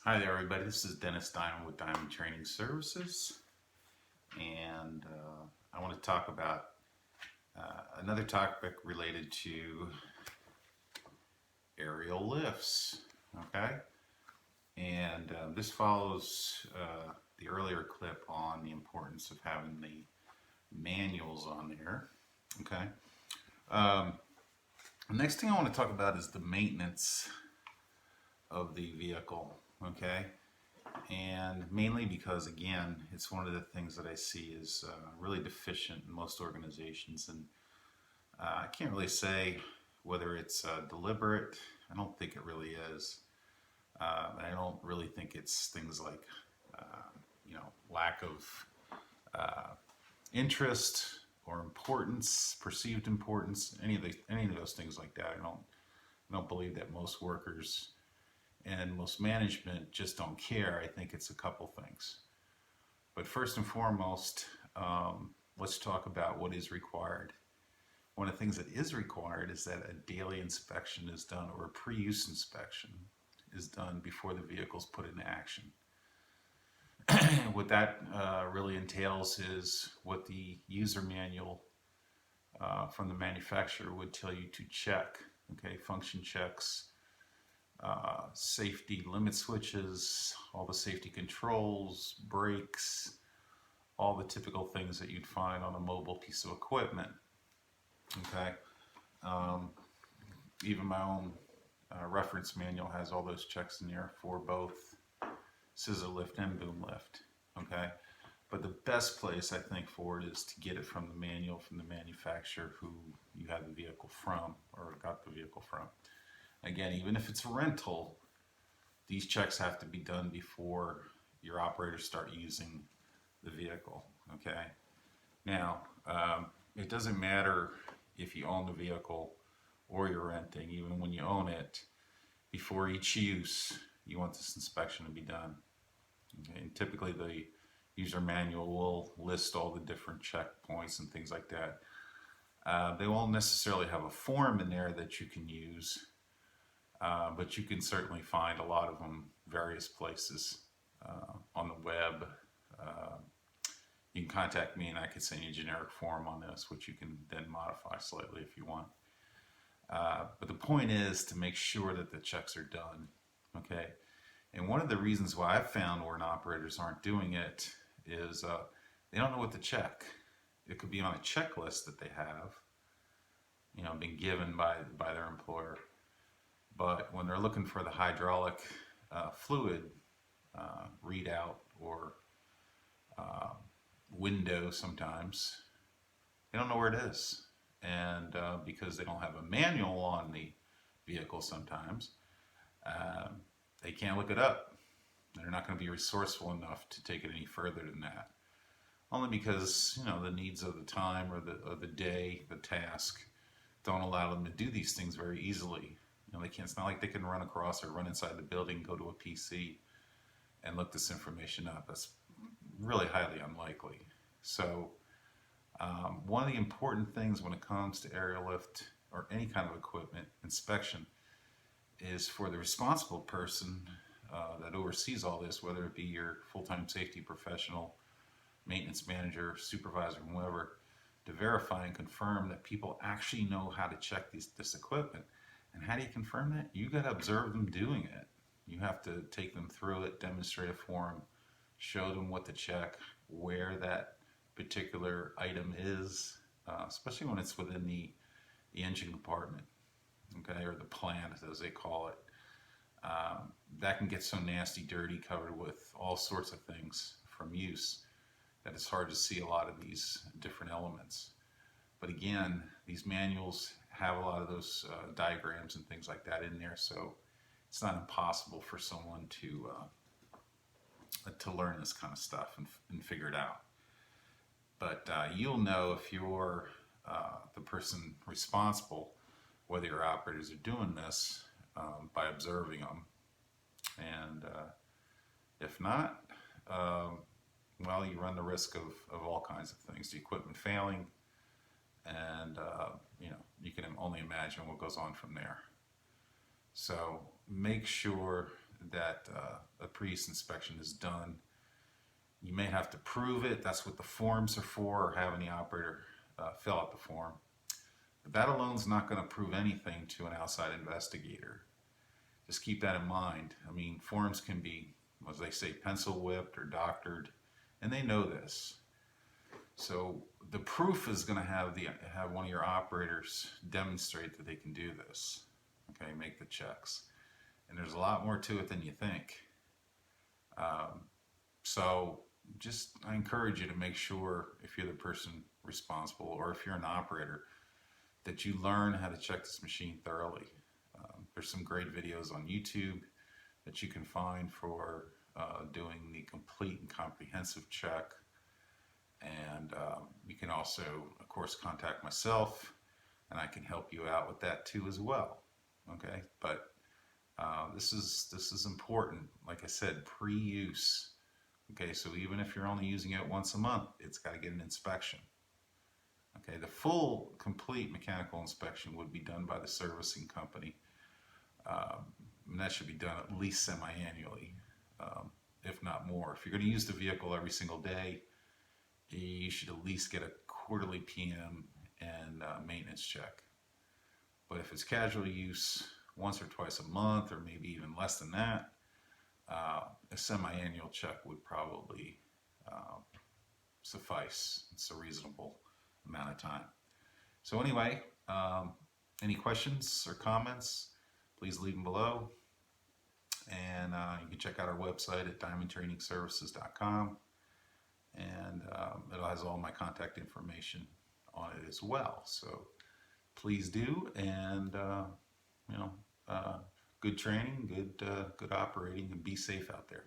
Hi there, everybody. This is Dennis Diamond with Diamond Training Services, and I want to talk about another topic related to aerial lifts. Okay, and this follows the earlier clip on the importance of having the manuals on there. Okay, um, the next thing I want to talk about is the maintenance of the vehicle. Okay, and mainly because, again, it's one of the things that I see is really deficient in most organizations. And I can't really say whether it's deliberate. I don't think it really is. I don't really think it's things like lack of interest or importance, perceived importance, any of those things like that. I don't believe that most workers and most management just don't care. I think it's a couple things. But first and foremost, let's talk about what is required. One of the things that is required is that a daily inspection is done, or a pre-use inspection is done before the vehicle is put into action. What that really entails is what the user manual from the manufacturer would tell you to check. Okay, function checks, safety limit switches, all the safety controls, brakes, all the typical things that you'd find on a mobile piece of equipment. Okay, um, even my own reference manual has all those checks in there for both scissor lift and boom lift. Okay, but the best place I think for it is to get it from the manual from the manufacturer who you have the vehicle from or got the vehicle from. Again, even if it's a rental, these checks have to be done before your operators start using the vehicle. Okay. Now, it doesn't matter if you own the vehicle or you're renting. Even when you own it, before each use, you want this inspection to be done. Okay? And typically, the user manual will list all the different checkpoints and things like that. They won't necessarily have a form in there that you can use, but you can certainly find a lot of them various places on the web. Uh, you can contact me and I can send you a generic form on this, which you can then modify slightly if you want. But the point is to make sure that the checks are done. Okay. And one of the reasons why I've found where operators aren't doing it is they don't know what to check. It could be on a checklist that they have, been given by their employer. But when they're looking for the hydraulic fluid readout or window, sometimes they don't know where it is. And because they don't have a manual on the vehicle, sometimes they can't look it up. They're not going to be resourceful enough to take it any further than that. Only because the needs of the time or the day, the task, don't allow them to do these things very easily. They can't. It's not like they can run across or run inside the building, go to a PC, and look this information up. That's really highly unlikely. So, one of the important things when it comes to aerial lift or any kind of equipment inspection is for the responsible person that oversees all this, whether it be your full-time safety professional, maintenance manager, supervisor, whoever, to verify and confirm that people actually know how to check this equipment. And how do you confirm that? You got to observe them doing it. You have to take them through it, demonstrate it for them, show them what to check, where that particular item is, especially when it's within the engine compartment, okay, or the plant as they call it. That can get so nasty, dirty, covered with all sorts of things from use that it's hard to see a lot of these different elements. But again, these manuals have a lot of those diagrams and things like that in there, so it's not impossible for someone to learn this kind of stuff and figure it out. But you'll know if you're the person responsible whether your operators are doing this by observing them. And if not, well, you run the risk of all kinds of things, the equipment failing, and you can only imagine what goes on from there. So make sure that a previous inspection is done. You may have to prove it. That's what the forms are for, or having the operator fill out the form. But that alone is not going to prove anything to an outside investigator. Just keep that in mind. I mean, forms can be, as they say, pencil whipped or doctored, and they know this. So the proof is going to have one of your operators demonstrate that they can do this. Okay, make the checks. And there's a lot more to it than you think. So I encourage you to make sure, if you're the person responsible or if you're an operator, that you learn how to check this machine thoroughly. There's some great videos on YouTube that you can find for doing the complete and comprehensive check. And you can also, of course, contact myself, and I can help you out with that too as well. Okay, but this is important. Like I said, pre-use. Okay, so even if you're only using it once a month, it's got to get an inspection. Okay, the full, complete mechanical inspection would be done by the servicing company. And that should be done at least semi-annually, if not more. If you're going to use the vehicle every single day, you should at least get a quarterly PM and maintenance check. But if it's casual use, once or twice a month, or maybe even less than that, a semi-annual check would probably suffice. It's a reasonable amount of time. So anyway, any questions or comments, please leave them below. And you can check out our website at diamondtrainingservices.com. And it has all my contact information on it as well. So please do, and good training, good operating, and be safe out there.